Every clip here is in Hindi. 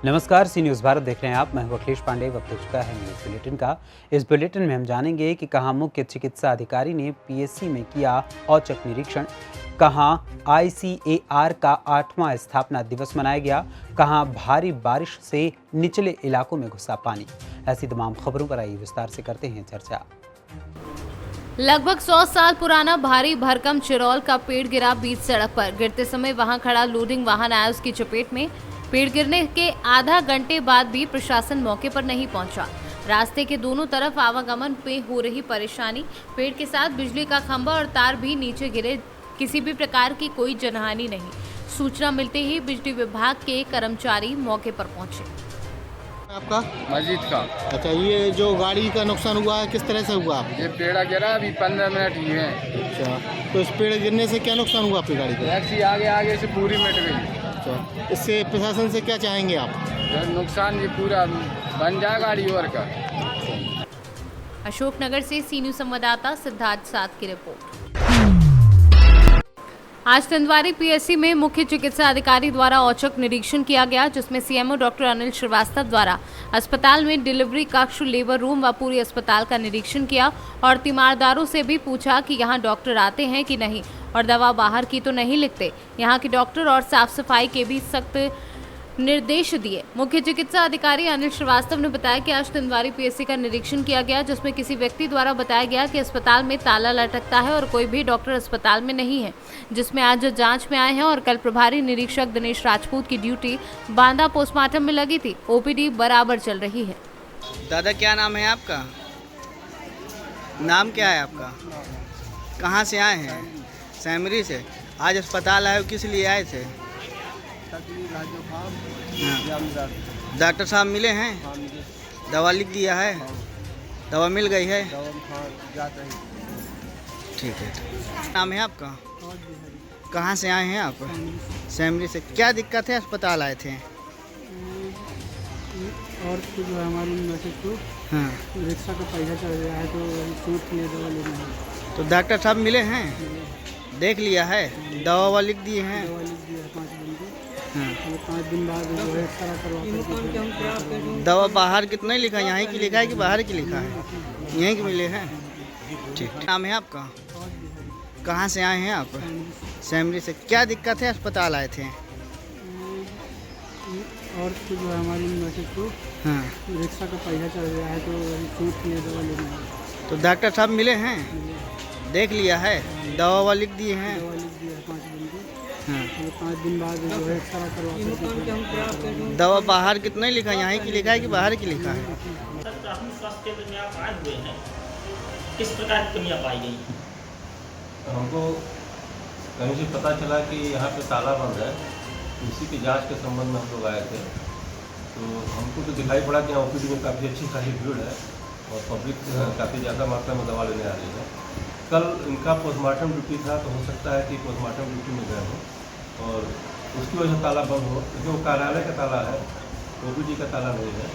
नमस्कार, सी न्यूज़ भारत देख रहे हैं आप। मैं हूं अखिलेश पांडे। वक्त हो चुका है न्यूज़ बुलेटिन का। इस बुलेटिन में हम जानेंगे कि कहां मुख्य चिकित्सा अधिकारी ने पीएससी में किया औचक निरीक्षण, कहां आईसीएआर का 8वां स्थापना दिवस मनाया गया, कहां भारी बारिश से निचले इलाकों में घुसा पानी। ऐसी तमाम खबरों पर आइए विस्तार से करते हैं चर्चा। लगभग 100 साल पुराना भारी भरकम चिरौल का पेड़ गिरा बीच सड़क पर। गिरते समय वहां खड़ा लोडिंग वाहन आया उसकी चपेट में। पेड़ गिरने के आधा घंटे बाद भी प्रशासन मौके पर नहीं पहुंचा। रास्ते के दोनों तरफ आवागमन में हो रही परेशानी। पेड़ के साथ बिजली का खंभा और तार भी नीचे गिरे। किसी भी प्रकार की कोई जनहानि नहीं। सूचना मिलते ही बिजली विभाग के कर्मचारी मौके पर पहुंचे। आपका मस्जिद का। अच्छा, ये जो गाड़ी का नुकसान हुआ है किस तरह से हुआ? ये पेड़ गिरा अभी 15 मिनट ही हैं। अच्छा, तो इस पेड़ गिरने से क्या नुकसान हुआ आपकी गाड़ी का? टैक्सी आगे से पूरी मिट गई। अच्छा, इससे प्रशासन से क्या चाहेंगे आप? नुकसान ये पूरा बन जाए गाड़ी और का। अशोकनगर से सी न्यूज़ संवाददाता सिद्धार्थ साथ की रिपोर्ट। आज तंदवारी पीएससी में मुख्य चिकित्सा अधिकारी द्वारा औचक निरीक्षण किया गया, जिसमें सीएमओ डॉक्टर अनिल श्रीवास्तव द्वारा अस्पताल में डिलीवरी कक्ष, लेबर रूम व पूरी अस्पताल का निरीक्षण किया और तीमारदारों से भी पूछा कि यहां डॉक्टर आते हैं कि नहीं और दवा बाहर की तो नहीं लिखते। यहां के डॉक्टर और साफ सफाई के भी सख्त निर्देश दिए। मुख्य चिकित्सा अधिकारी अनिल श्रीवास्तव ने बताया कि आज तंदवारी पीएससी का निरीक्षण किया गया, जिसमें किसी व्यक्ति द्वारा बताया गया कि अस्पताल में ताला लटकता है और कोई भी डॉक्टर अस्पताल में नहीं है, जिसमें आज जांच में आए हैं और कल प्रभारी निरीक्षक दिनेश राजपूत की ड्यूटी बांदा पोस्टमार्टम में लगी थी। ओपीडी बराबर चल रही है। दादा, क्या नाम है आपका? नाम क्या है आपका? कहाँ से आए हैं? सैमरी से। आज अस्पताल आए हो, किस लिए आए थे? डॉक्टर साहब मिले हैं? दवा लिख दिया है? दवा मिल गई है? ठीक है। नाम है आपका? कहाँ से आए हैं आप? सैमरी से। क्या दिक्कत है, अस्पताल आए थे? और कुछ हमारी मैसेज को हाँ, रिक्शा का पैसा चल गया है तो सूट की दवा लेना है। तो डॉक्टर साहब मिले हैं? देख लिया है? दवा लिख दिए हैं? दवा लिख दिया है 5 दिन की। हाँ। 5 दिन बाद जो है एक्सरा करवा। दवा बाहर कितना लिखा है? यहाँ की लिखा है कि बाहर की लिखा है? यहीं के मिले हैं? ठीक। नाम है आपका? कहाँ से आए हैं आप? सैमरी से। क्या दिक्कत है, अस्पताल आए थे? और कुछ हमारी मैसेज को हाँ। रिक्शा का पैसा चल गया है तो सूट की दवा लेना है। तो डॉक्टर साहब मिले हैं? देख लिया है? दवा लिख दिए हैं? दवा लिख दिया है 5 दिन की। हाँ। 5 दिन बाद जो है एक्सरा करवा। दवा बाहर कितना लिखा है? यहाँ की लिखा है कि बाहर की लिखा है? प्राथमिक स्वास्थ्य केंद्र में आप आए हुए हैं, किस प्रकार की कमियां पाई गई? हमको कहीं से पता चला कि यहाँ पे ताला बंद है, इसी की जांच के संबंध में हम लोग आए थे। तो हमको तो दिखाई पड़ा कि यहाँ ओपीडी में काफ़ी अच्छी खासी भीड़ है और पब्लिक काफ़ी ज़्यादा मात्रा में दवा लेने आ रही है। कल इनका पोस्टमार्टम ड्यूटी था, तो हो सकता है कि पोस्टमार्टम ड्यूटी में गए हों और उसकी वजह से ताला बंद हो, क्योंकि वो कार्यालय का ताला है, ओपीडी का ताला नहीं है।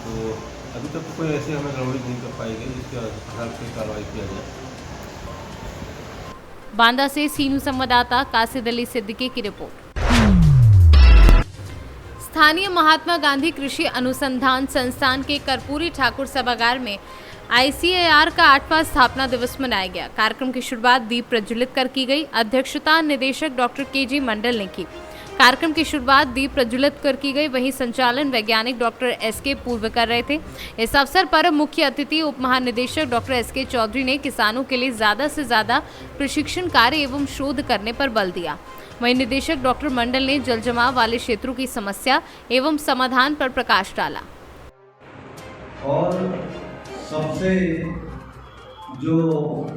तो अभी तक तो कोई ऐसे हमें गड़बड़ी नहीं कर पाई गई जिसके आधार पर कार्रवाई किया जाए। बांदा से सी न्यूज़ संवाददाता कासिद अली सिद्दीकी की रिपोर्ट। स्थानीय महात्मा गांधी कृषि अनुसंधान संस्थान के कर्पूरी ठाकुर सभागार में आईसीएआर का 8वां स्थापना दिवस मनाया गया। कार्यक्रम की शुरुआत दीप प्रज्वलित कर की गई। अध्यक्षता निदेशक डॉक्टर केजी मंडल ने की। कार्यक्रम की शुरुआत दीप प्रज्वलित कर की गई, वहीं संचालन वैज्ञानिक डॉक्टर एसके पूर्व कर रहे थे। इस अवसर पर मुख्य अतिथि उप महानिदेशक डॉक्टर एसके चौधरी ने किसानों के लिए ज्यादा से ज्यादा प्रशिक्षण कार्य एवं शोध करने पर बल दिया। वहीं निदेशक डॉक्टर मंडल ने जल जमाव वाले क्षेत्रों की समस्या एवं समाधान पर प्रकाश डाला। और सबसे जो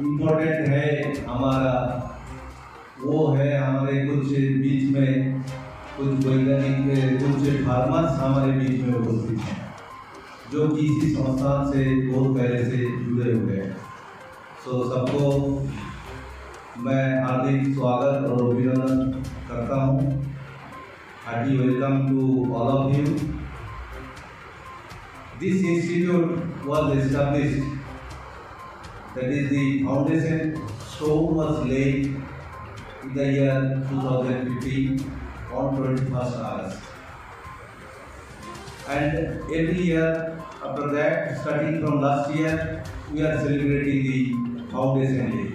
इम्पोर्टेंट है हमारा, वो है हमारे कुछ बीच में कुछ वैज्ञानिक, कुछ फार्मर्स हमारे बीच में उपस्थित हैं जो किसी संस्था से बहुत पहले से जुड़े हुए हैं। सो सबको मैं हार्दिक स्वागत और अभिनंदन करता हूँ। Hearty welcome to all of you. This institute was established, that is the foundation stone was laid in the year 2015 on 21st August. and every year after that, starting from last year, we are celebrating the Foundation Day.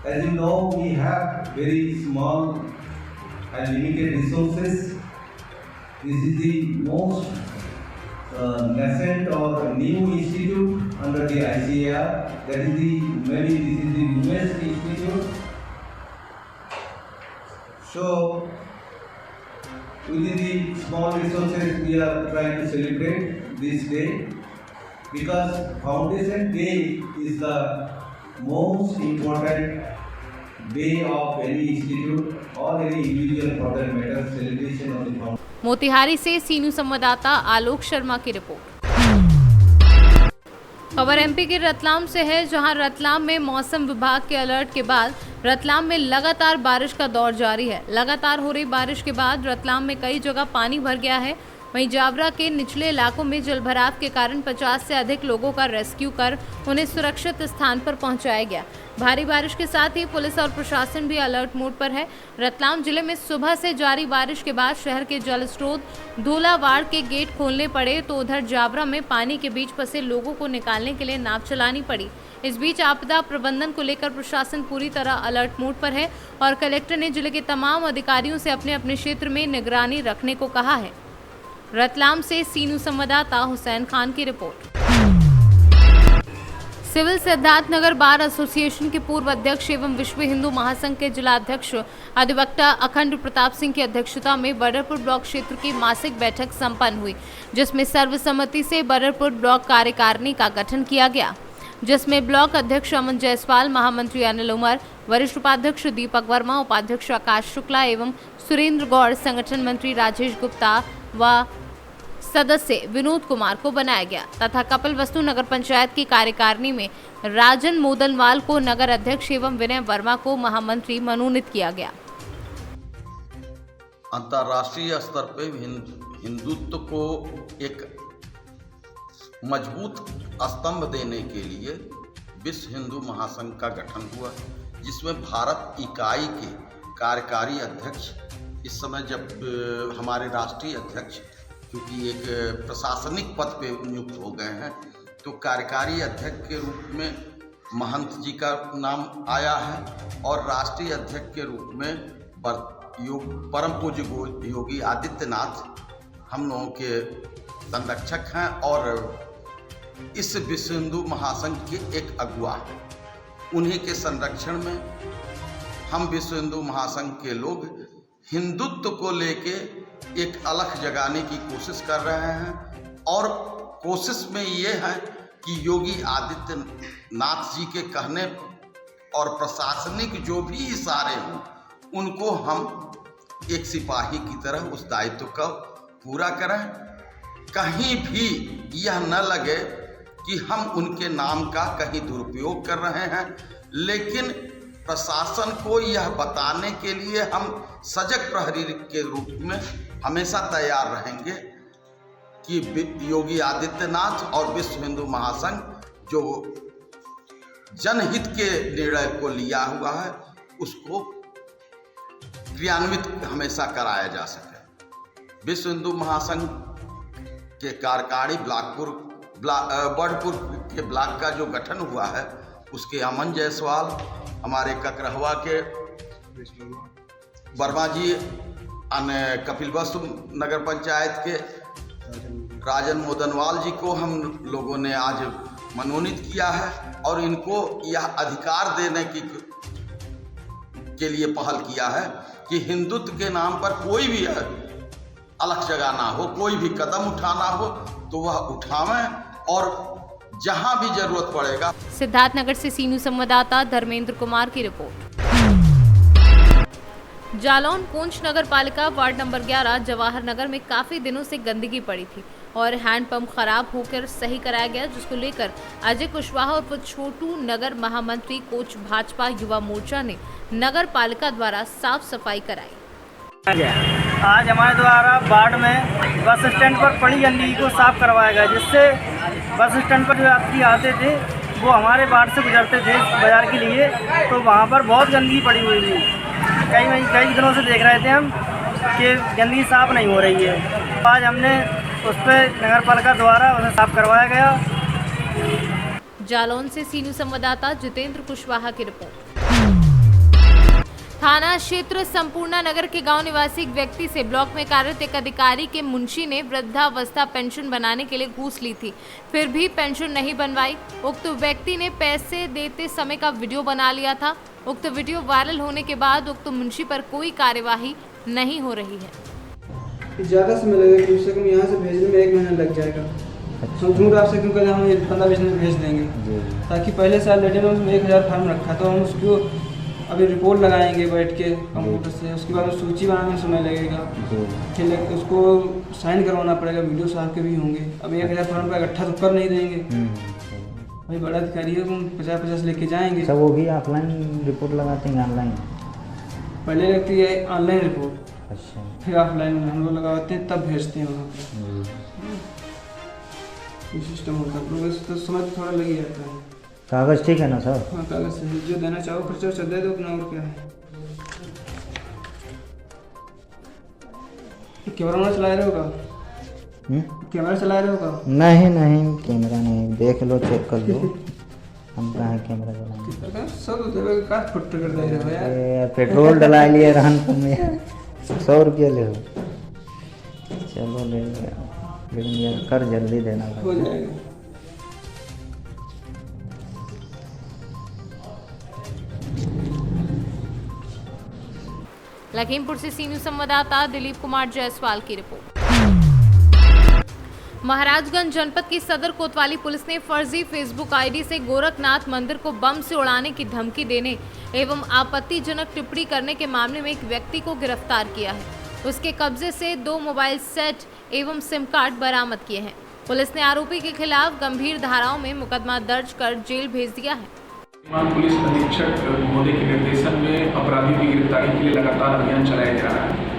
As you know, we have very small and limited resources. This is the most nascent or new institute under the ICAR. That is this is the newest institute. So, within the small resources, we are trying to celebrate this day because Foundation Day is the most important day of any institute or any individual for that matter, celebration of the Foundation. Motihari से सीनू संवाददाता आलोक शर्मा की रिपोर्ट। खबर एमपी के रतलाम से है, जहां रतलाम में मौसम विभाग के अलर्ट के बाद रतलाम में लगातार बारिश का दौर जारी है। लगातार हो रही बारिश के बाद रतलाम में कई जगह पानी भर गया है। वहीं जावरा के निचले इलाकों में जलभराव के कारण 50 से अधिक लोगों का रेस्क्यू कर उन्हें सुरक्षित स्थान पर पहुंचाया गया। भारी बारिश के साथ ही पुलिस और प्रशासन भी अलर्ट मोड पर है। रतलाम जिले में सुबह से जारी बारिश के बाद शहर के जल स्रोत धूलावाड़ के गेट खोलने पड़े, तो उधर जावरा में पानी के बीच फंसे लोगों को निकालने के लिए नाव चलानी पड़ी। इस बीच आपदा प्रबंधन को लेकर प्रशासन पूरी तरह अलर्ट मोड पर है और कलेक्टर ने जिले के तमाम अधिकारियों से अपने अपने क्षेत्र में निगरानी रखने को कहा है। रतलाम से सीनू संवाददाता हुसैन खान की रिपोर्ट। सिविल सिद्धार्थनगर बार एसोसिएशन के पूर्व अध्यक्ष एवं विश्व हिंदू महासंघ के जिला अध्यक्ष अधिवक्ता अखंड प्रताप सिंह की अध्यक्षता में बदरपुर ब्लॉक क्षेत्र की मासिक बैठक संपन्न हुई, जिसमें सर्वसम्मति से बदरपुर ब्लॉक कार्यकारिणी का गठन किया गया, जिसमें ब्लॉक अध्यक्ष अमन जायसवाल, महामंत्री अनिल उमर, वरिष्ठ उपाध्यक्ष दीपक वर्मा, उपाध्यक्ष आकाश शुक्ला एवं सुरेंद्र गौड़, संगठन मंत्री राजेश गुप्ता व सदस्य विनोद कुमार को बनाया गया तथा कपिल वस्तु नगर पंचायत की कार्यकारिणी में राजन मोदनवाल को नगर अध्यक्ष एवं विनय वर्मा को महामंत्री मनोनीत किया गया। अंतर्राष्ट्रीय स्तर पर हिंदुत्व को एक मजबूत स्तंभ देने के लिए विश्व हिंदू महासंघ का गठन हुआ, जिसमें भारत इकाई के कार्यकारी अध्यक्ष इस समय जब हमारे राष्ट्रीय अध्यक्ष क्योंकि एक प्रशासनिक पद पे नियुक्त हो गए हैं, तो कार्यकारी अध्यक्ष के रूप में महंत जी का नाम आया है और राष्ट्रीय अध्यक्ष के रूप में परम पूज्य योगी आदित्यनाथ हम लोगों के संरक्षक हैं और इस विश्व हिंदू महासंघ के एक अगुवा हैं। उन्हीं के संरक्षण में हम विश्व हिंदू महासंघ के लोग हिंदुत्व को लेके एक अलख जगाने की कोशिश कर रहे हैं और कोशिश में ये है कि योगी आदित्यनाथ जी के कहने और प्रशासनिक जो भी इशारे हों उनको हम एक सिपाही की तरह उस दायित्व का पूरा करें। कहीं भी यह न लगे कि हम उनके नाम का कहीं दुरुपयोग कर रहे हैं, लेकिन प्रशासन को यह बताने के लिए हम सजग प्रहरी के रूप में हमेशा तैयार रहेंगे कि योगी आदित्यनाथ और विश्व हिंदू महासंघ जो जनहित के निर्णय को लिया हुआ है उसको क्रियान्वित हमेशा कराया जा सके। विश्व हिंदू महासंघ के कार्यकारी बड़पुर के ब्लॉक का जो गठन हुआ है उसके अमन जायसवाल, हमारे ककरहवा के वर्मा जी, कपिल वस्तु नगर पंचायत के राजन मोदनवाल जी को हम लोगों ने आज मनोनीत किया है और इनको यह अधिकार देने के लिए पहल किया है कि हिंदुत्व के नाम पर कोई भी अलख जगाना हो, कोई भी कदम उठाना हो तो वह उठावें और जहां भी जरूरत पड़ेगा। सिद्धार्थनगर से सीनू संवाददाता धर्मेंद्र कुमार की रिपोर्ट। जालौन पूंछ नगर पालिका वार्ड नंबर 11 जवाहर नगर में काफी दिनों से गंदगी पड़ी थी और हैंडपंप खराब होकर सही कराया गया, जिसको लेकर अजय कुशवाहा और छोटू नगर महामंत्री कोच भाजपा युवा मोर्चा ने नगर पालिका द्वारा साफ सफाई कराई। आज हमारे द्वारा वार्ड में बस स्टैंड पर पड़ी गंदगी को साफ करवाया गया, जिससे बस स्टैंड पर जो यात्री आते थे वो हमारे वार्ड से गुजरते थे बाजार के लिए, तो वहाँ पर बहुत गंदगी पड़ी हुई थी। कई दिनों से देख रहे थे हम कि गंदगी साफ नहीं हो रही है। आज हमने उस पर नगर पालिका द्वारा उन्हें साफ करवाया गया। जालौन से सी न्यूज़ संवाददाता जितेंद्र कुशवाहा की रिपोर्ट। थाना क्षेत्र संपूर्णा नगर के गांव निवासी एक व्यक्ति से ब्लॉक में कार्यरत एक अधिकारी के मुंशी ने वृद्धावस्था पेंशन बनाने के लिए घूस ली थी, फिर भी पेंशन नहीं बनवाई। उक्त व्यक्ति ने पैसे देते समय का वीडियो बना लिया था। उक्त वीडियो वायरल होने के बाद उक्त मुंशी पर कोई कार्यवाही नहीं हो रही है। ज़्यादा समय लगेगा, कम से कम यहाँ से भेजने में 1 महीना लग जाएगा। हम झूठ आपसे क्यों करें, हम 15-20 दिन भेज देंगे, ताकि पहले साल लेटे में उसमें 1000 फार्म रखा, तो हम उसको अभी रिपोर्ट लगाएंगे बैठ के कंप्यूटर से, उसके बाद सूची बनाने में समय लगेगा, फिर उसको साइन करवाना पड़ेगा, वीडियो साहब के भी होंगे। अब 1000 फार्म का इकट्ठा तो कर नहीं देंगे, भाई बड़ा अधिकारी है, 50-50 लेके जाएंगे। सब वो भी ऑफलाइन रिपोर्ट लगाते हैं ऑनलाइन? पहले लगती है ऑनलाइन रिपोर्ट, अच्छा, फिर ऑफलाइन हम लोग लगाते हैं, तब भेजते हैं वहाँ पर। ये सिस्टम होता है, तो समय तो थोड़ा लग ही जाता है। कागज़ ठीक है ना सर? हाँ, कागज़ सही, जो देना चाहो खर्चा दे दो अपना, और क्या है। कैमरा चला रहे होगा? कैमरा चला रहे होगा? नहीं कैमरा नहीं, देख लो, चेक कर लो। हम कहाँ कैमरा चलाएंगे? सब का फुट कर दे रहे हो यार। पेट्रोल डला लिए रहन में 100 रुपया ले हो, चलो ले लिया, लेकिन यार कर जल्दी देना हो जाएगा। लखीमपुर से सी न्यूज़ संवाददाता दिलीप कुमार जायसवाल की रिपोर्ट। महाराजगंज जनपद की सदर कोतवाली पुलिस ने फर्जी फेसबुक आईडी से गोरखनाथ मंदिर को बम से उड़ाने की धमकी देने एवं आपत्तिजनक टिप्पणी करने के मामले में एक व्यक्ति को गिरफ्तार किया है। उसके कब्जे से 2 मोबाइल सेट एवं सिम कार्ड बरामद किए हैं। पुलिस ने आरोपी के खिलाफ गंभीर धाराओं में मुकदमा दर्ज कर जेल भेज दिया है। पुलिस अधीक्षक महोदय के निर्देशन में अपराधियों की गिरफ्तारी के लिए लगातार अभियान चलाया जा रहा है।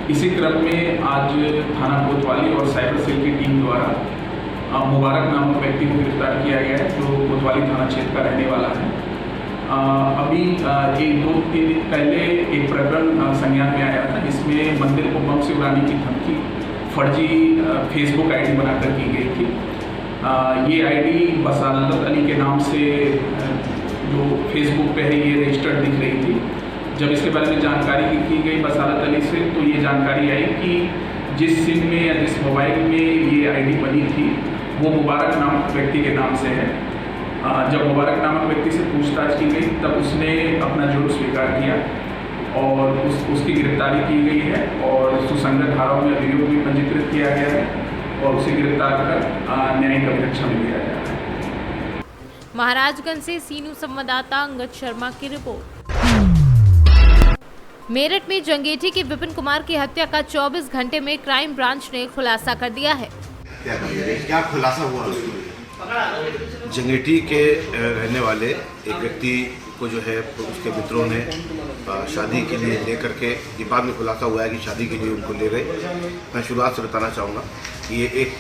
इसी क्रम में आज थाना कोतवाली और साइबर सेल की टीम द्वारा मुबारक नामक व्यक्ति को गिरफ्तार किया गया है, जो कोतवाली थाना क्षेत्र का रहने वाला है। अभी 1-2 दिन पहले एक प्रकरण संज्ञान में आया था, जिसमें मंदिर को बम से उड़ाने की धमकी फर्जी फेसबुक आईडी बनाकर की गई थी। ये आईडी बसारत अली के नाम से जो फेसबुक पे है ये रजिस्टर्ड दिख रही थी। जब इसके बारे में जानकारी की गई बसारत अली से, तो ये जानकारी आई कि जिस सिम में या जिस मोबाइल में ये आईडी बनी थी वो मुबारक नामक व्यक्ति के नाम से है। जब मुबारक नामक व्यक्ति से पूछताछ की गई तब उसने अपना जुर्म स्वीकार किया और उसकी गिरफ्तारी की गई है और सुसंगत धाराओं में अभियोग भी पंजीकृत किया गया है और उसे गिरफ्तार कर न्यायिक अभिरक्षा में लिया गया है। महाराजगंज से सी न्यूज़ संवाददाता अंगद शर्मा की रिपोर्ट। मेरठ में जंगेठी के विपिन कुमार की हत्या का 24 घंटे में क्राइम ब्रांच ने खुलासा कर दिया है। क्या खुलासा हुआ? जंगेठी के रहने वाले एक व्यक्ति को जो है उसके मित्रों ने शादी के लिए ले करके, ये बाद में खुलासा हुआ है कि शादी के लिए उनको ले गए। मैं शुरुआत से बताना चाहूँगा कि ये एक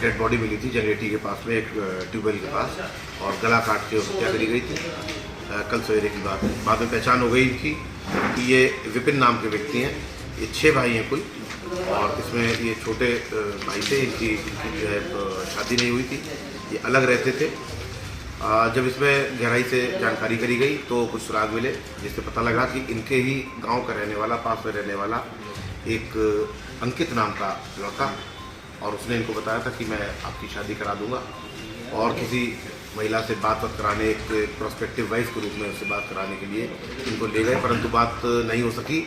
डेड बॉडी मिली थी जंगेठी के पास में, एक ट्यूबवेल के पास, और गला काट के हत्या करी गई थी। कल सवेरे की बात है। बाद में पहचान हो गई थी कि ये विपिन नाम के व्यक्ति हैं। ये 6 भाई हैं कुल, और इसमें ये छोटे भाई थे, इनकी जो है शादी नहीं हुई थी, ये अलग रहते थे। जब इसमें गहराई से जानकारी करी गई तो कुछ सुराग मिले, जिससे पता लगा कि इनके ही गांव का रहने वाला, पास में रहने वाला एक अंकित नाम का लड़का, और उसने इनको बताया था कि मैं आपकी शादी करा दूंगा, और किसी महिला से बात कराने, एक प्रोस्पेक्टिव वाइफ के रूप में उससे बात कराने के लिए इनको ले गए, परंतु बात नहीं हो सकी।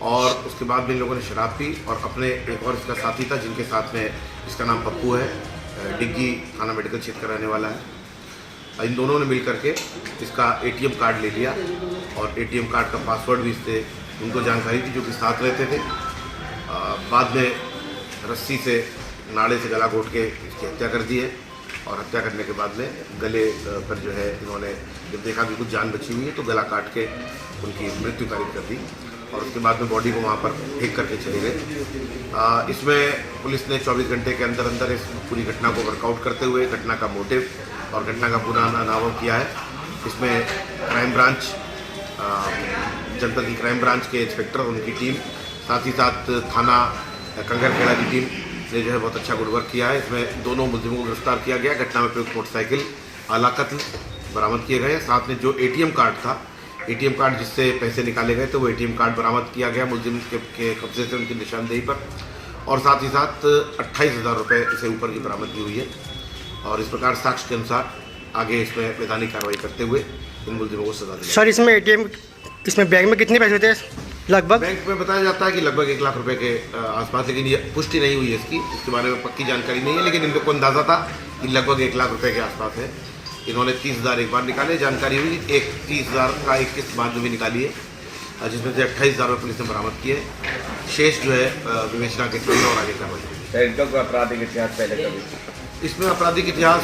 और उसके बाद भी इन लोगों ने शराब पी, और अपने एक और इसका साथी था जिनके साथ में, इसका नाम पप्पू है, डिग्गी थाना मेडिकल क्षेत्र का रहने वाला है। इन दोनों ने मिल करके इसका ATM कार्ड ले लिया, और ATM कार्ड का पासवर्ड भी इससे उनको जानकारी थी, जो कि साथ रहते थे। बाद में रस्सी से, नाड़े से गला घोट के इसकी हत्या कर दी है, और हत्या करने के बाद में गले पर जो है इन्होंने जब देखा कि कुछ जान बची हुई है तो गला काट के उनकी मृत्यु कारित कर दी, और उसके बाद में बॉडी को वहाँ पर फेंक करके चले गए। इसमें पुलिस ने 24 घंटे के अंदर अंदर इस पूरी घटना को वर्कआउट करते हुए घटना का मोटिव और घटना का पूरा अनावरण किया है। इसमें क्राइम ब्रांच, जनपद की क्राइम ब्रांच के इंस्पेक्टर, उनकी टीम, साथ ही साथ थाना कंगरखेड़ा की टीम ने जो है बहुत अच्छा गुड वर्क किया है। इसमें दोनों मुलजिमों को गिरफ्तार किया गया। घटना में प्रयुक्त मोटरसाइकिल, आला कत्ल बरामद किए गए। साथ में जो ATM कार्ड था, ATM कार्ड जिससे पैसे निकाले गए थे, वो ATM कार्ड बरामद किया गया मुलजिम के कब्जे से, उनकी निशानदेही पर। और साथ ही साथ 28,000 रुपये से ऊपर की बरामदगी हुई है। और इस प्रकार साक्ष्य के अनुसार आगे इसमें वैधानिक कार्रवाई करते हुए इन मुलजिमों को सजा दी। सर इसमें ATM, इसमें बैंक में कितने पैसे थे लगभग? बैंक में बताया जाता है कि लगभग 1 लाख रुपए के आसपास, लेकिन ये पुष्टि नहीं हुई है इसके बारे में पक्की जानकारी नहीं है। लेकिन इन लोग को अंदाजा था कि लगभग 1 लाख रुपए के आसपास है। इन्होंने 30,000 एक बार निकाले। जानकारी हुई 30,000 का एक किस्त बाद में भी निकाली है, जिसमें से 28,000 रुपये पुलिस ने बरामद किए। शेष जो है विवेचना के क्रम में और आगे कार्रवाई। इनका कोई आपराधिक इतिहास पहले का? इसमें आपराधिक इतिहास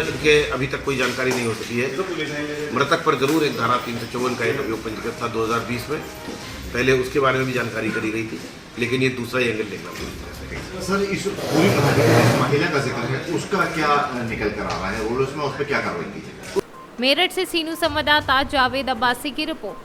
इनके अभी तक कोई जानकारी नहीं हो सकी है। मृतक पर जरूर एक धारा 354 का एक अभियोग पंजीकृत था 2020 में। पहले उसके बारे में भी जानकारी करी गई थी, लेकिन ये दूसरा ही एंगल लेना। सर इस पूरी महिला का जिक्र है, उसका क्या निकल कर आ रहा है और उसमें उस पर क्या कार्रवाई की जाए? मेरठ से सीनू संवाददाता जावेद अब्बासी की रिपोर्ट।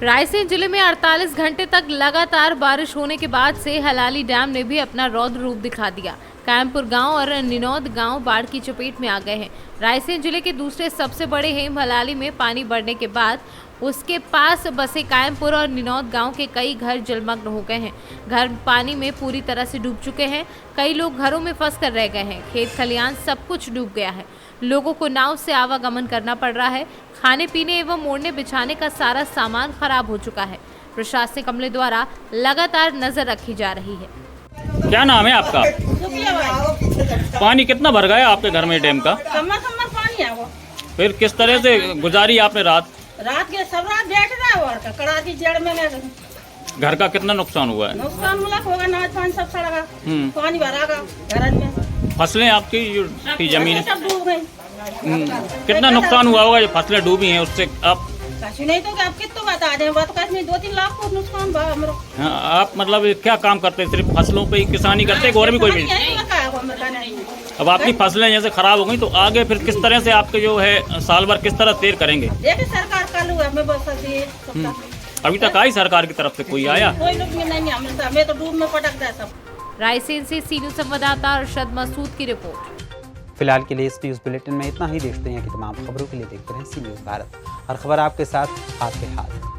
रायसेन जिले में 48 घंटे तक लगातार बारिश होने के बाद से हलाली डैम ने भी अपना रौद्र रूप दिखा दिया। कायमपुर गांव और निनौद गांव बाढ़ की चपेट में आ गए हैं। रायसेन जिले के दूसरे सबसे बड़े हेम हलाली में पानी बढ़ने के बाद उसके पास बसे कायमपुर और निनौद गांव के कई घर जलमग्न हो गए हैं। घर पानी में पूरी तरह से डूब चुके हैं। कई लोग घरों में फंस कर रह गए हैं। खेत खलियान सब कुछ डूब गया है। लोगों को नाव से आवागमन करना पड़ रहा है। खाने पीने एवं मोड़ने बिछाने का सारा सामान खराब हो चुका है। प्रशासनिक अमले द्वारा लगातार नजर रखी जा रही है। क्या नाम है आपका? पानी कितना भर गया आपके घर में डैम का? कमर पानी है वो। फिर किस तरह से गुजारी आपने रात के? सब रात बैठ रहा है और कड़ा की जड़ में घर का कितना नुकसान हुआ है? नुकसान होगा, नाच पानी सब सड़ेगा, पानी भरागा घर में। फसलें आपकी जो जमीन सब डूब गई। कितना नुकसान हुआ होगा जो फसलें डूबी हैं उससे? आप नहीं तो आप कितना बता दें, बात करने 2-3 लाख को नुकसान हुआ हमारा। हाँ, आप मतलब क्या काम करते हैं? सिर्फ फसलों पे ही किसानी करते हैं, और भी कोई भी? अब आपकी फसलें जैसे खराब हो गई तो आगे फिर किस तरह से आपके जो है साल भर किस तरह तैर करेंगे? सरकार कल हुआ, अभी तक आई सरकार की तरफ से कोई आया? कोई लोग नहीं, हमें तो डूब में पटक दिया सब। रायसेन से सीनू संवाददाता अरशद मसूद की रिपोर्ट। फिलहाल के लिए इस न्यूज़ बुलेटिन में इतना ही। देखते हैं कि तमाम खबरों के लिए देखते रहें सी न्यूज़ भारत। हर खबर आपके साथ, आपके हाथ।